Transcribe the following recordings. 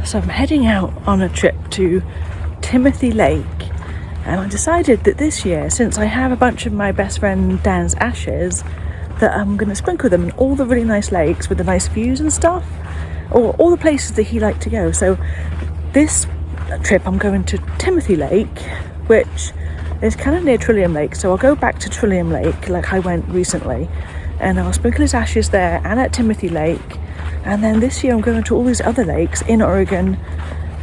So I'm heading out on a trip to Timothy Lake, and I decided that this year, since I have a bunch of my best friend Dan's ashes, that I'm going to sprinkle them in all the really nice lakes with the nice views and stuff, or all the places that he liked to go. So this trip I'm going to Timothy Lake, which is kind of near Trillium Lake, so I'll go back to Trillium Lake like I went recently, and I'll sprinkle his ashes there and at Timothy Lake. And then this year I'm going to all these other lakes in Oregon,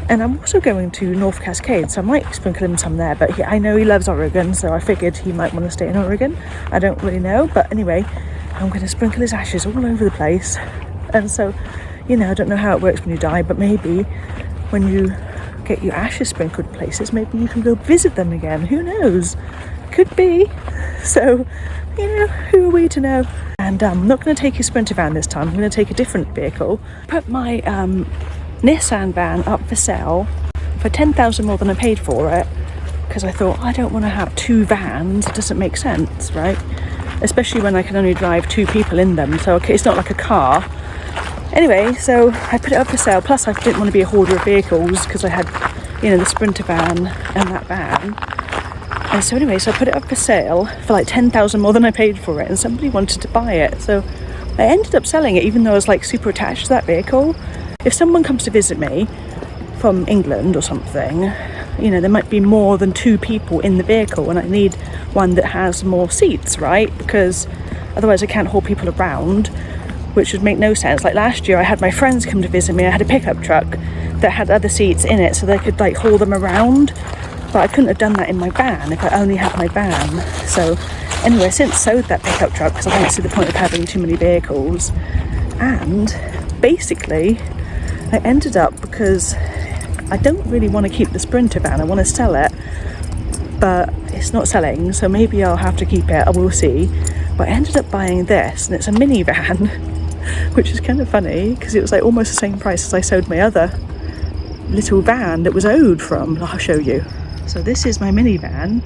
and I'm also going to North Cascades, so I might sprinkle him some there, but I know he loves Oregon, so I figured he might want to stay in Oregon. I don't really know, but anyway, I'm going to sprinkle his ashes all over the place. And so, you know, I don't know how it works when you die, but maybe when you get your ashes sprinkled places, maybe you can go visit them again. Who knows? Could be. So, you know, who are we to know? And I'm not going to take his Sprinter van this time. I'm going to take a different vehicle. Put my Nissan van up for sale for $10,000 more than I paid for it, because I thought I don't want to have two vans. It doesn't make sense, right? Especially when I can only drive two people in them. So okay, it's not like a car. Anyway, so I put it up for sale. Plus I didn't want to be a hoarder of vehicles because I had, you know, the Sprinter van and that van. And so anyway, so I put it up for sale for like $10,000 more than I paid for it, and somebody wanted to buy it. So I ended up selling it, even though I was like super attached to that vehicle. If someone comes to visit me from England or something, you know, there might be more than two people in the vehicle, and I need one that has more seats, right? Because otherwise I can't haul people around, which would make no sense. Like last year I had my friends come to visit me. I had a pickup truck that had other seats in it so they could like haul them around, but I couldn't have done that in my van if I only had my van. So anyway, I since sold that pickup truck because I don't see the point of having too many vehicles. And basically I ended up, because I don't really want to keep the Sprinter van, I want to sell it, but it's not selling, so maybe I'll have to keep it, I will see. But I ended up buying this, and it's a minivan, which is kind of funny because it was like almost the same price as I sold my other little van that was owed from. I'll show you. So this is my minivan,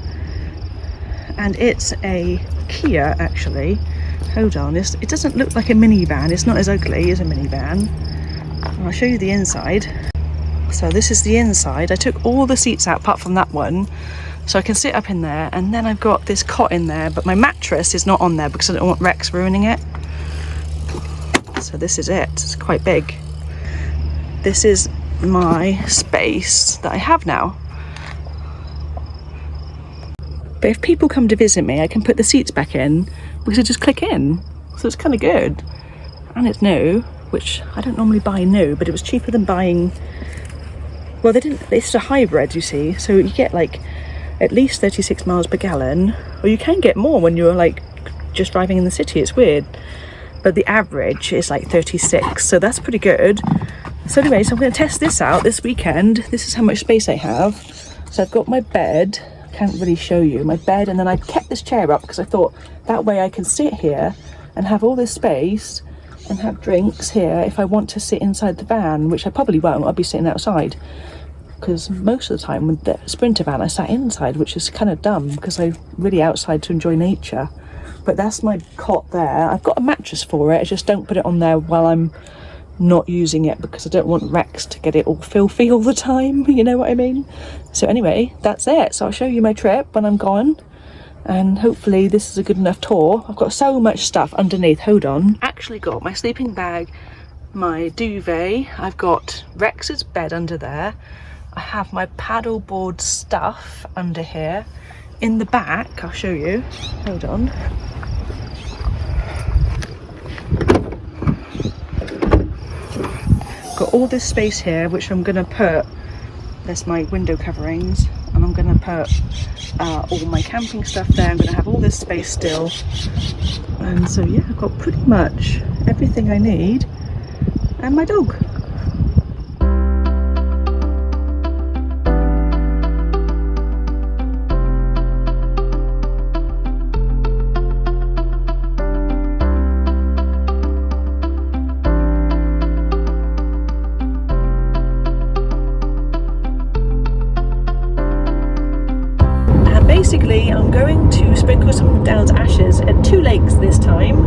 and it's a Kia actually. Hold on, it doesn't look like a minivan, it's not as ugly as a minivan. And I'll show you the inside. So this is the inside. I took all the seats out apart from that one, so I can sit up in there, and then I've got this cot in there, but my mattress is not on there because I don't want Rex ruining it. So this is it. It's quite big. This is my space that I have now. But if people come to visit me, I can put the seats back in because I just click in. So it's kind of good. And it's new, which I don't normally buy new, but it was cheaper than buying, well, it's a hybrid, you see, so you get like at least 36 miles per gallon, or you can get more when you're like just driving in the city. It's weird, but the average is like 36, so that's pretty good. So anyway, so I'm going to test this out this weekend. This is how much space I have. So I've got my bed. I can't really show you my bed, and then I kept this chair up because I thought that way I can sit here and have all this space and have drinks here if I want to sit inside the van, which I probably won't. I'll be sitting outside, because most of the time with the Sprinter van I sat inside, which is kind of dumb because I'm really outside to enjoy nature. But that's my cot there. I've got a mattress for it. I just don't put it on there while I'm not using it because I don't want Rex to get it all filthy all the time, you know what I mean? So anyway, that's it. So I'll show you my trip when I'm gone, and hopefully this is a good enough tour. I've got so much stuff underneath. Hold on. Actually got my sleeping bag, my duvet, I've got Rex's bed under there, I have my paddleboard stuff under here. In the back, I'll show you. Hold on. Got all this space here, which I'm gonna put, there's my window coverings, and I'm gonna put all my camping stuff there. I'm gonna have all this space still. And so yeah, I've got pretty much everything I need, and my dog. Basically, I'm going to sprinkle some of Dale's ashes at 2 lakes this time,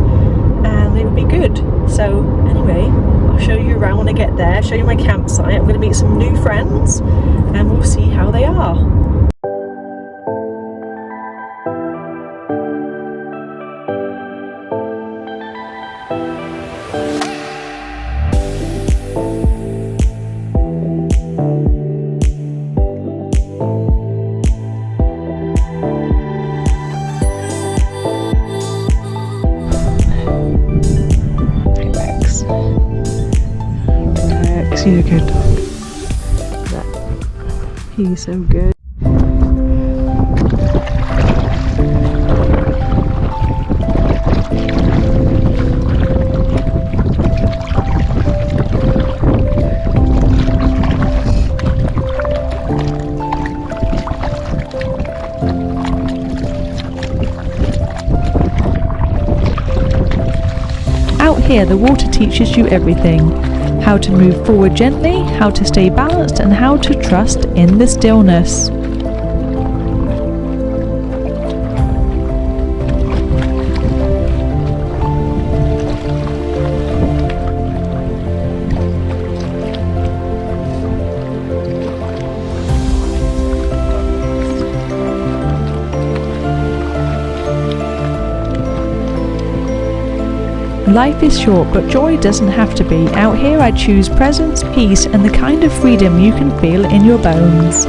and it will be good. So anyway, I'll show you around when I get there, show you my campsite. I'm going to meet some new friends and we'll see how they are. He's a good dog. He's so good. Out here, the water teaches you everything. How to move forward gently, how to stay balanced, and how to trust in the stillness. Life is short, but joy doesn't have to be. Out here I choose presence, peace, and the kind of freedom you can feel in your bones.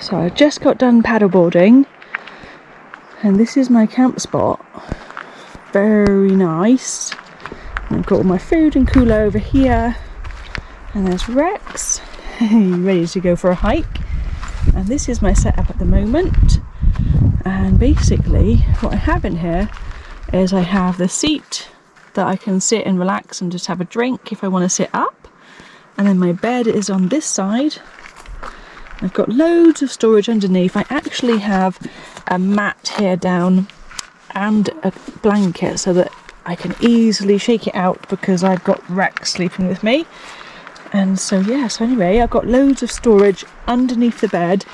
So I just got done paddleboarding and this is my camp spot. Very nice. I've got all my food and cooler over here and there's Rex ready to go for a hike, and this is my setup at the moment. And basically what I have in here is I have the seat that I can sit and relax and just have a drink if I want to sit up, and then my bed is on this side. I've got loads of storage underneath. I actually have a mat here down and a blanket so that I can easily shake it out because I've got Rex sleeping with me. And so yeah, so anyway, I've got loads of storage underneath the bed,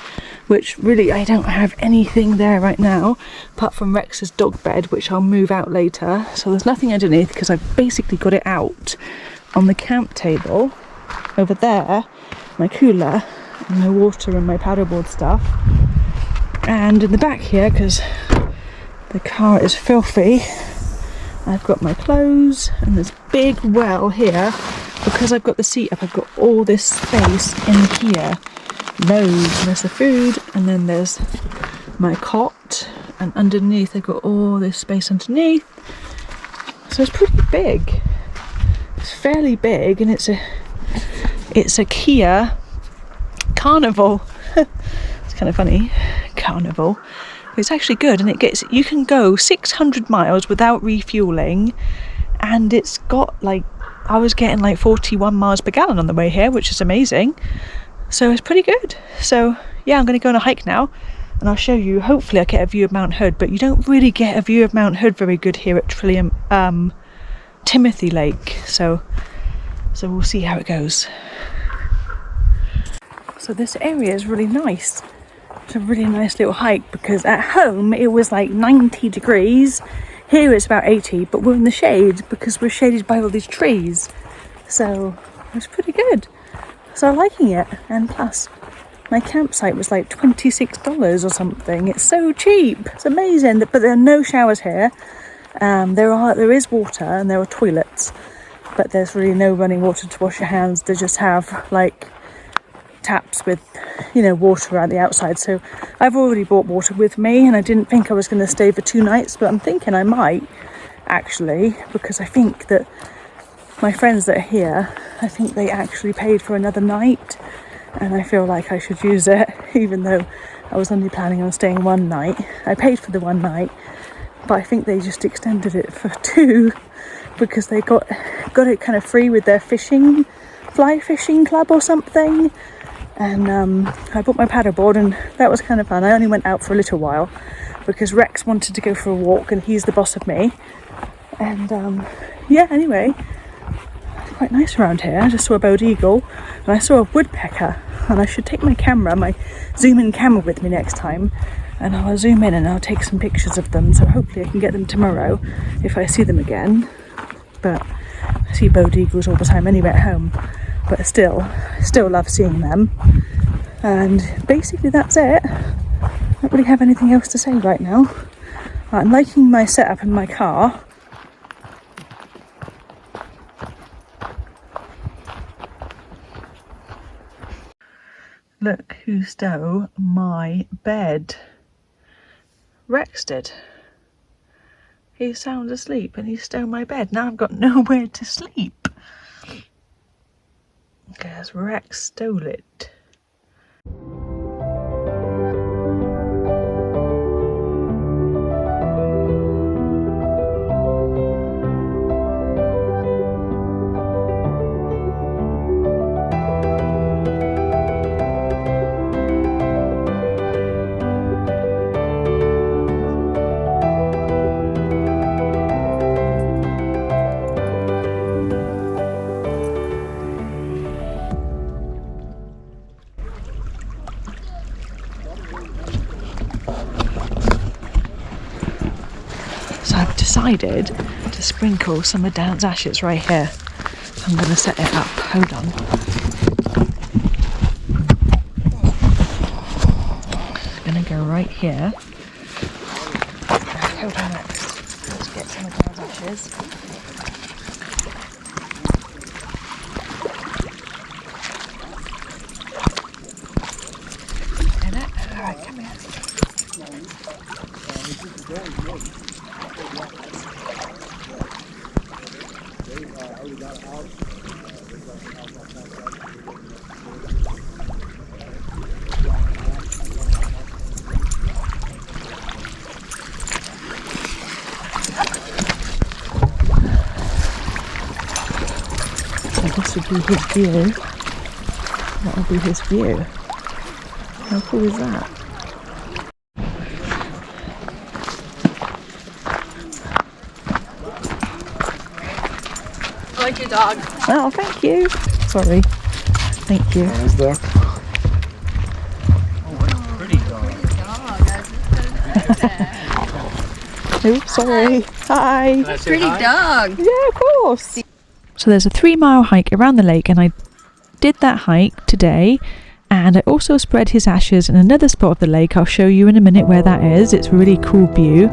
which really I don't have anything there right now apart from Rex's dog bed, which I'll move out later. So there's nothing underneath because I've basically got it out on the camp table over there, my cooler and my water and my paddleboard stuff. And in the back here, because the car is filthy, I've got my clothes and this big well here. Because I've got the seat up, I've got all this space in here. Loads. And there's the food, and then there's my cot, and underneath I've got all this space underneath. So it's pretty big. It's fairly big, and it's a Kia Carnival. It's kind of funny, Carnival. But it's actually good, and you can go 600 miles without refueling, and it's got I was getting 41 miles per gallon on the way here, which is amazing. So it's pretty good. So yeah, I'm going to go on a hike now and I'll show you. Hopefully I get a view of Mount Hood, but you don't really get a view of Mount Hood very good here at Trillium Lake. So we'll see how it goes. So this area is really nice. It's a really nice little hike because at home it was 90 degrees. Here it's about 80, but we're in the shade because we're shaded by all these trees. So it's pretty good. So I'm liking it. And plus, my campsite was $26 or something. It's so cheap. It's amazing. But there are no showers here. There is water and there are toilets, but there's really no running water to wash your hands. They just have taps with water around the outside. So I've already brought water with me, and I didn't think I was going to stay for 2 nights, but I'm thinking I might actually, because I think that my friends that are here, I think they actually paid for another night, and I feel like I should use it, even though I was only planning on staying one night. I paid for the one night, but I think they just extended it for 2 because they got it kind of free with their fly fishing club or something. And I bought my paddleboard, and that was kind of fun. I only went out for a little while because Rex wanted to go for a walk, and he's the boss of me. And yeah, anyway, it's quite nice around here. I just saw a bald eagle, and I saw a woodpecker, and I should take my zoom-in camera with me next time, and I'll zoom in and I'll take some pictures of them, so hopefully I can get them tomorrow if I see them again. But I see bald eagles all the time anyway at home, but still love seeing them. And basically that's it. I don't really have anything else to say right now. I'm liking my setup in my car. Look who stole my bed. Rex did. He's sound asleep and he stole my bed. Now I've got nowhere to sleep. Because Rex stole it. So I've decided to sprinkle some of Dan's ashes right here. So I'm going to set it up. Hold on. I'm going to go right here. Hold on next. Let's get some of Dan's ashes. In it. Alright, come here. So this would be his view. That would be his view. How cool is that? I like your dog. Oh, thank you. Sorry. Thank you. Is there? Pretty dog. Oh, sorry. Hi. Pretty dog. Yeah, of course. So there's a 3-mile hike around the lake, and I did that hike today, and I also spread his ashes in another spot of the lake. I'll show you in a minute where that is. It's a really cool view.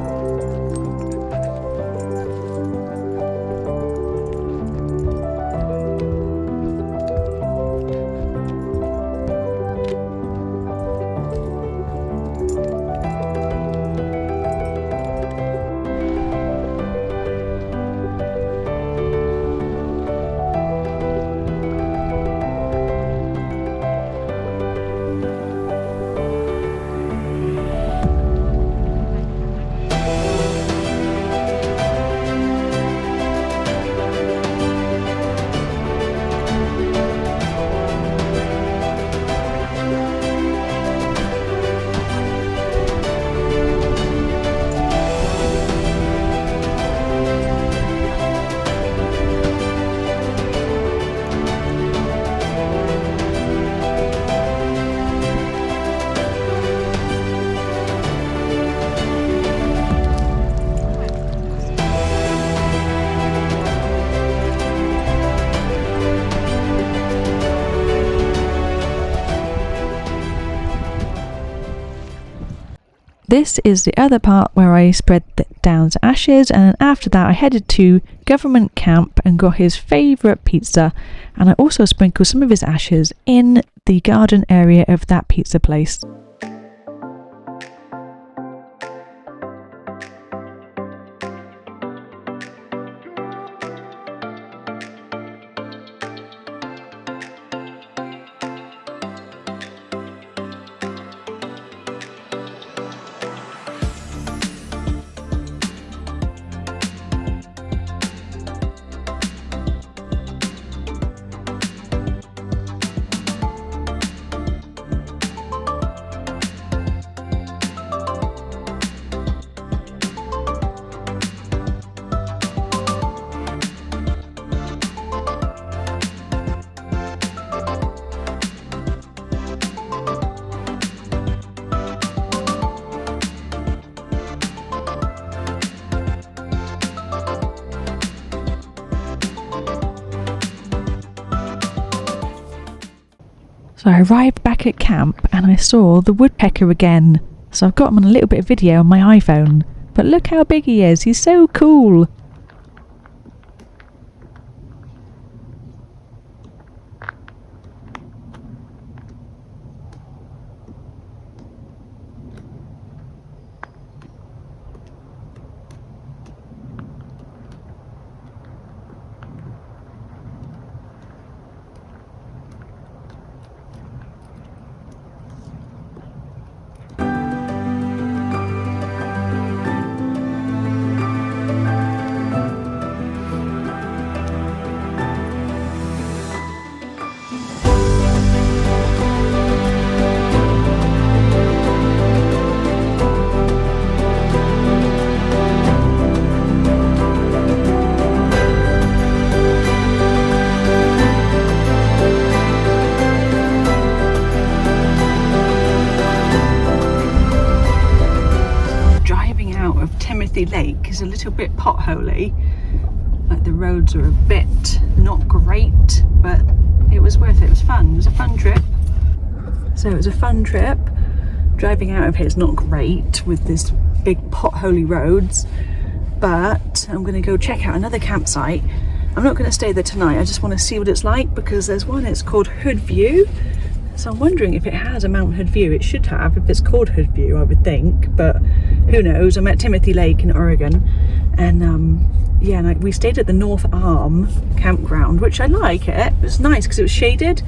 This is the other part where I spread Dan's ashes, and after that I headed to Government Camp and got his favourite pizza, and I also sprinkled some of his ashes in the garden area of that pizza place. So I arrived back at camp and I saw the woodpecker again. So I've got him on a little bit of video on my iPhone. But look how big he is, he's so cool. Lake is a little bit potholy, like the roads are a bit not great, but it was worth it. It was fun. It was a fun trip. So it was a fun trip. Driving out of here is not great with this big potholy roads, but I'm going to go check out another campsite. I'm not going to stay there tonight. I just want to see what it's like, because there's one, it's called Hood View. So I'm wondering if it has a Mount Hood View. It should have, if it's called Hood View, I would think, but who knows. I'm at Timothy Lake in Oregon, and yeah, and we stayed at the North Arm campground, which I like it. It was nice because it was shaded,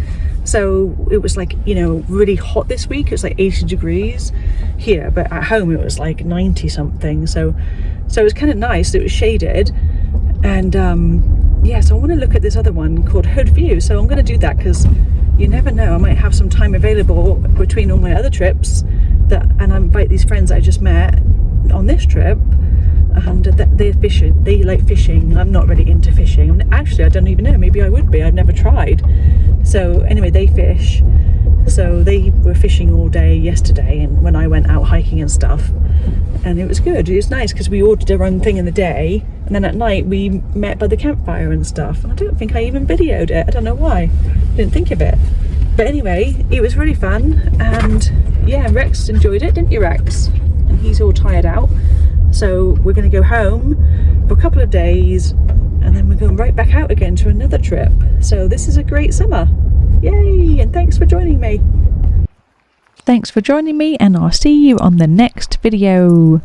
so it was like, you know, really hot this week. It was like 80 degrees here, but at home it was like 90 something, so it was kind of nice. It was shaded, and yeah, so I want to look at this other one called Hood View, so I'm going to do that, because you never know, I might have some time available between all my other trips, and I invite these friends I just met on this trip, and they're fishing. They like fishing. I'm not really into fishing. Actually, I don't even know, maybe I would be. I've never tried. So anyway, they fish. So they were fishing all day yesterday, and when I went out hiking and stuff, and it was good. It was nice because we all did our own thing in the day, and then at night we met by the campfire and stuff, and I don't think I even videoed it. I don't know why. I didn't think of it. But anyway, it was really fun, and yeah, Rex enjoyed it, didn't you, Rex? And he's all tired out. So we're going to go home for a couple of days, and then we're going right back out again to another trip. So this is a great summer. Yay! And thanks for joining me. Thanks for joining me, and I'll see you on the next video.